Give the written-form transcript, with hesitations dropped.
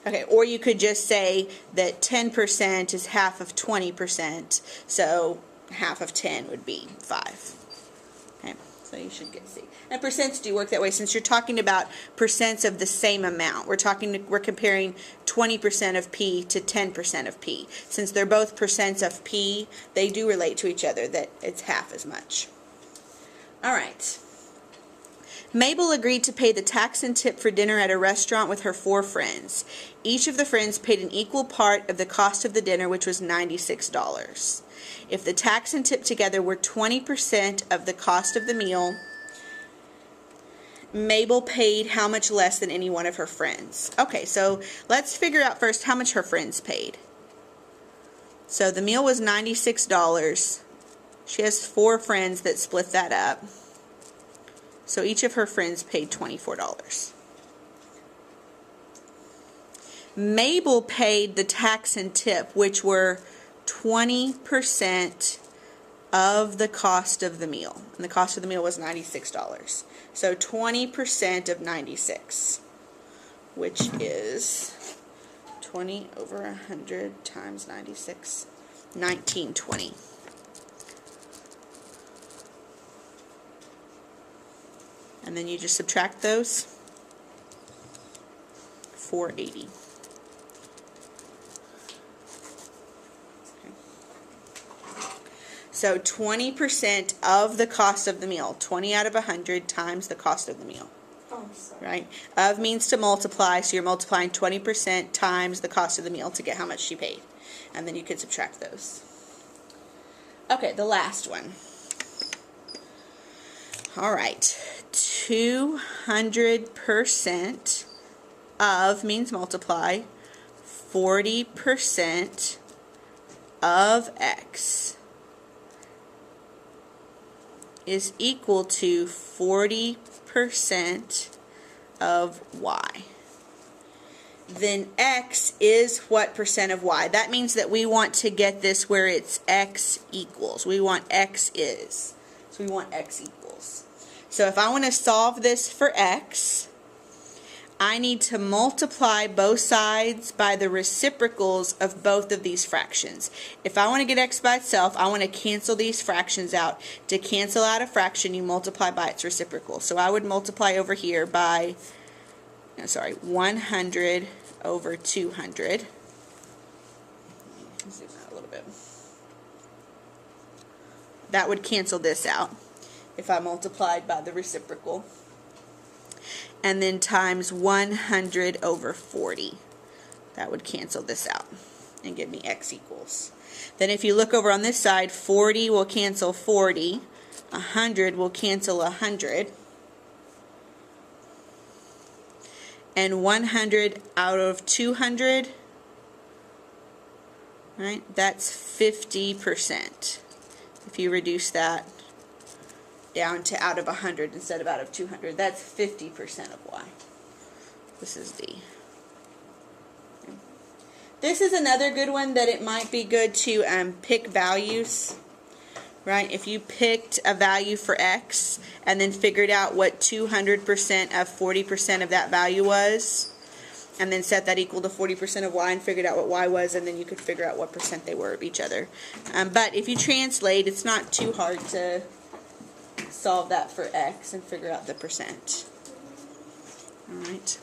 Okay, or you could just say that 10% is half of 20%, so half of 10 would be 5. Okay, so you should get C. And percents do work that way since you're talking about percents of the same amount. We're comparing 20% of P to 10% of P. Since they're both percents of P, they do relate to each other, that it's half as much. All right. Mabel agreed to pay the tax and tip for dinner at a restaurant with her 4 friends. Each of the friends paid an equal part of the cost of the dinner, which was $96. If the tax and tip together were 20% of the cost of the meal, Mabel paid how much less than any one of her friends? Okay, so let's figure out first how much her friends paid. So the meal was $96. She has 4 friends that split that up. So each of her friends paid $24. Mabel paid the tax and tip, which were 20% of the cost of the meal. And the cost of the meal was $96. So 20% of 96, which is 20 over 100 times 96, 1920. And then you just subtract those, 480. So 20% of the cost of the meal, 20 out of 100 times the cost of the meal. Oh, sorry. Right? Of means to multiply, so you're multiplying 20% times the cost of the meal to get how much she paid. And then you could subtract those. Okay, the last one. All right. 200% of means multiply 40% of X is equal to 40% of Y. Then X is what percent of Y? That means that we want to get this where it's X equals. We want X is. So we want X equals. So if I want to solve this for X, I need to multiply both sides by the reciprocals of both of these fractions. If I want to get X by itself, I want to cancel these fractions out. To cancel out a fraction, you multiply by its reciprocal. So I would multiply over here by, 100 over 200. Zoom out a little bit. That would cancel this out if I multiplied by the reciprocal. And then times 100 over 40. That would cancel this out and give me X equals. Then if you look over on this side, 40 will cancel 40. 100 will cancel 100. And 100 out of 200, right, that's 50%. If you reduce that down to out of 100 instead of out of 200, that's 50% of Y. This is D. This is another good one that it might be good to pick values, right? If you picked a value for X and then figured out what 200% of 40% of that value was, and then set that equal to 40% of Y and figured out what Y was, and then you could figure out what percent they were of each other. But if you translate, it's not too hard to solve that for X and figure out the percent. All right.